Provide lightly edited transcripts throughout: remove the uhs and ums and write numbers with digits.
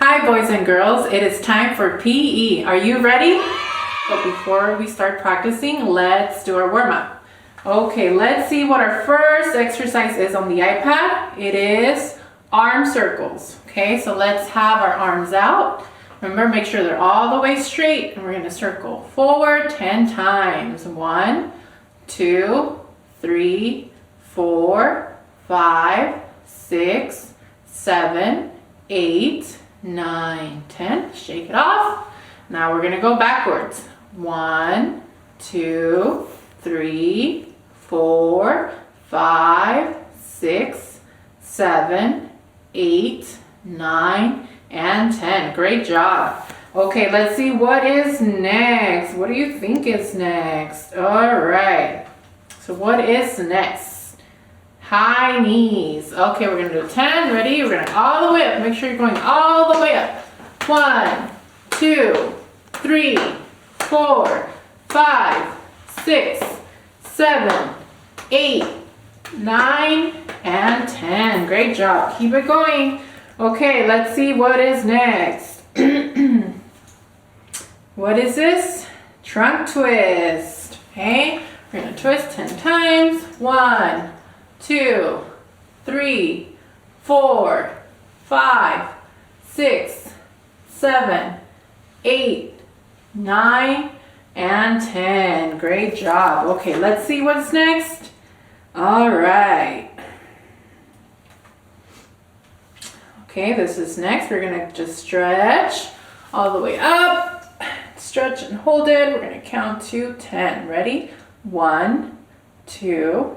Hi boys and girls, it is time for PE. Are you ready? But before we start practicing, let's do our warm-up. Okay, let's see what our first exercise is on the iPad. It is arm circles. Okay, so let's have our arms out. Remember, make sure they're all the way straight, and we're going to circle forward 10 times. 1, 2, 3, 4, 5, 6, 7, 8, 9, 10. Shake it off. Now we're going to go backwards. 1, 2, 3, 4, 5, 6, 7, 8, 9, and 10. Great job. Okay, let's see what is next. What do you think is next? All right. So what is next? High knees. Okay, we're going to do 10. Ready? We're going to all the way up. Make sure you're going all the way up. 1, 2, 3, 4, 5, 6, 7, 8, 9, and 10. Great job. Keep it going. Okay, let's see what is next. What is this? Trunk twist. Okay, we're going to twist 10 times. 1, 2, 3, 4, 5, 6, 7, 8, 9, and 10. Great job. Okay, let's see what's next. All right. Okay, this is next. We're going to just stretch all the way up. Stretch and hold it. We're going to count to 10. Ready? 1, 2,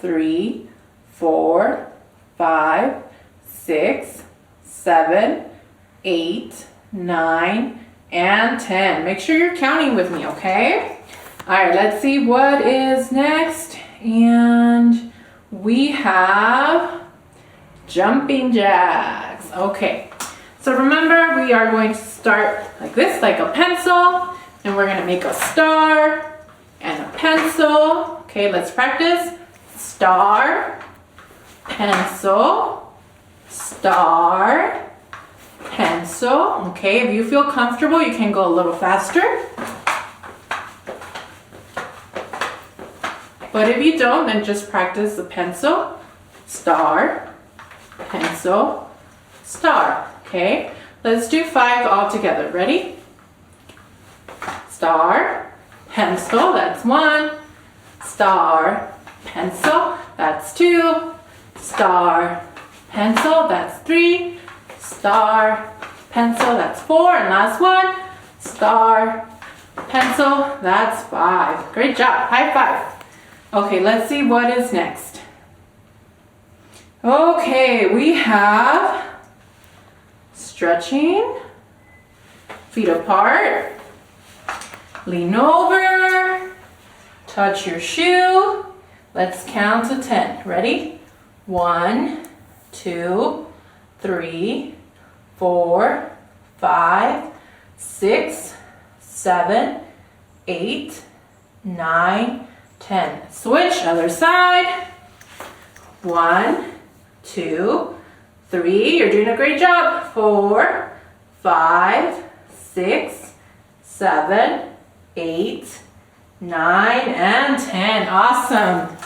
3, 4, 5, 6, 7, 8, 9, and 10. Make sure you're counting with me, okay? All right, let's see what is next. And we have jumping jacks. Okay, so remember, we are going to start like this, like a pencil, and we're going to make a star and a pencil. Okay, let's practice. Star, pencil, star, pencil. Okay, if you feel comfortable, you can go a little faster. But if you don't, then just practice the pencil, star, pencil, star. Okay, let's do 5 all together. Ready? Star, pencil, that's 1. Star, pencil, that's 2. Star, pencil, that's 3. Star, pencil, that's 4. And last one, star, pencil, that's 5. Great job. High five. Okay, let's see what is next. Okay, we have stretching, feet apart, lean over, touch your shoe. Let's count to 10. Ready? 1, 2, 3, 4, 5, 6, 7, 8, 9, 10. Switch, other side. 1, 2, 3. You're doing a great job. 4, 5, 6, 7, 8, 9, and 10. Awesome.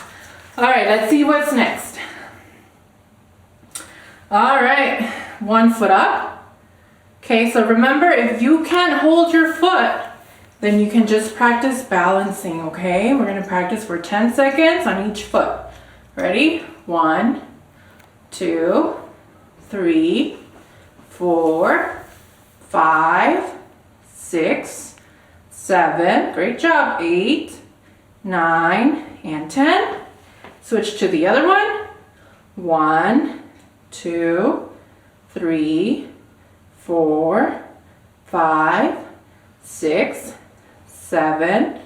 All right, let's see what's next. All right, 1 foot up. Okay, so remember, if you can't hold your foot, then you can just practice balancing, okay? We're going to practice for 10 seconds on each foot. Ready? 1, 2, 3, 4, 5, 6, 7. Great job. 8, 9, and 10. Switch to the other one. 1, 2, 3, 4, 5, 6, 7,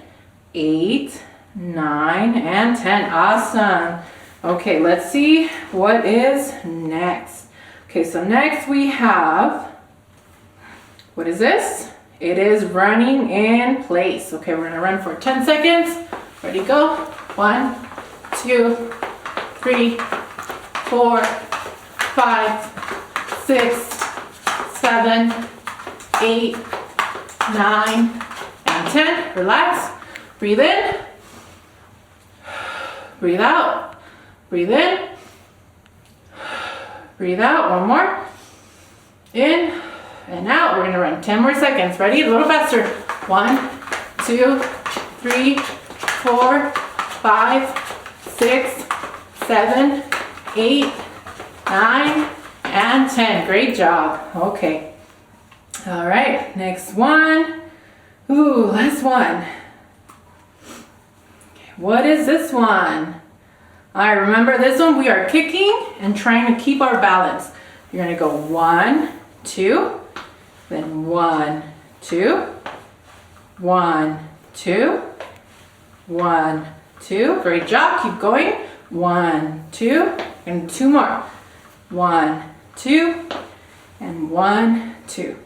8, 9, and 10. Awesome. Okay, let's see what is next. Okay, so next we have, what is this? It is running in place. Okay, we're gonna run for 10 seconds. Ready, go. 1, 2, 3, 4, 5, 6, 7, 8, 9, and 10. Relax. Breathe in. Breathe out. Breathe in. Breathe out. One more. In and out. We're going to run 10 more seconds. Ready? A little faster. 1, 2, 3, 4, 5, 6, 7, 8, 9, and 10. Great job. Okay. All right. Next one. Ooh, last one. What is this one? All right, remember this one? We are kicking and trying to keep our balance. You're going to go 1, 2, then 1, 2, 1, 2, 1, 2. Great job. Keep going. 1, 2, and 2 more. 1, 2, and 1, 2.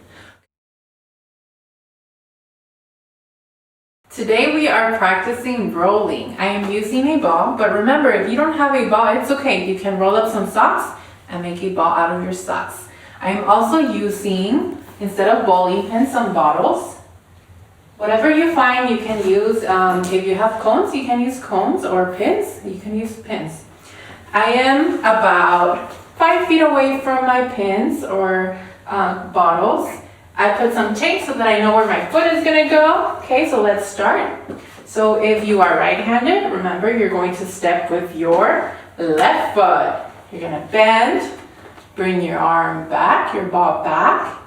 Today we are practicing rolling. I am using a ball, but remember, if you don't have a ball, it's okay. You can roll up some socks and make a ball out of your socks. I am also using, instead of bowling pins, some bottles. Whatever you find, you can use. If you have cones, you can use cones, or pins, you can use pins. I am about 5 feet away from my pins or bottles. I put some tape so that I know where my foot is gonna go. Okay, so let's start. So if you are right-handed, remember you're going to step with your left foot. You're gonna bend, bring your arm back, your ball back,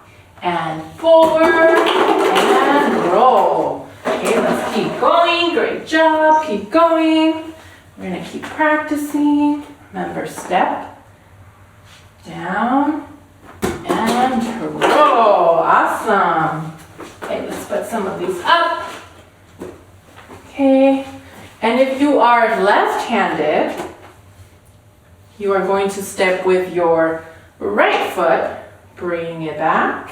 and forward, and roll. Okay, let's keep going. Great job, keep going. We're gonna keep practicing. Remember, step, down, and roll. Awesome. Okay, let's put some of these up. Okay, and if you are left-handed, you are going to step with your right foot, bring it back,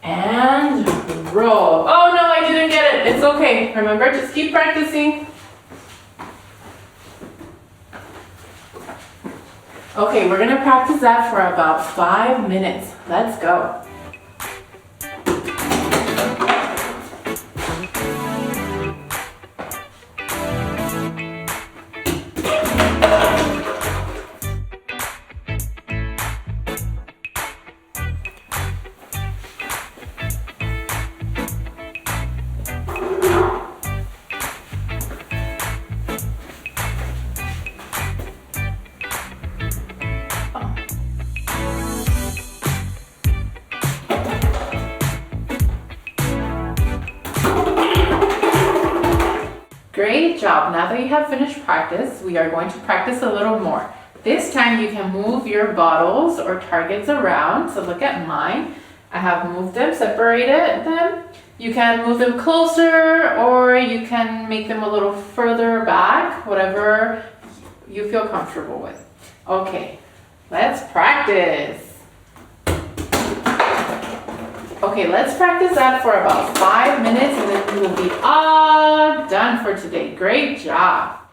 and roll. Oh no, I didn't get it. It's okay. Remember, just keep practicing. Okay, we're gonna practice that for about 5 minutes. Let's go. Great job. Now that you have finished practice, we are going to practice a little more. This time you can move your bottles or targets around. So look at mine. I have moved them, separated them. You can move them closer, or you can make them a little further back, whatever you feel comfortable with. Okay, let's practice. Okay, let's practice that for about 5 minutes and then we will be all done for today. Great job.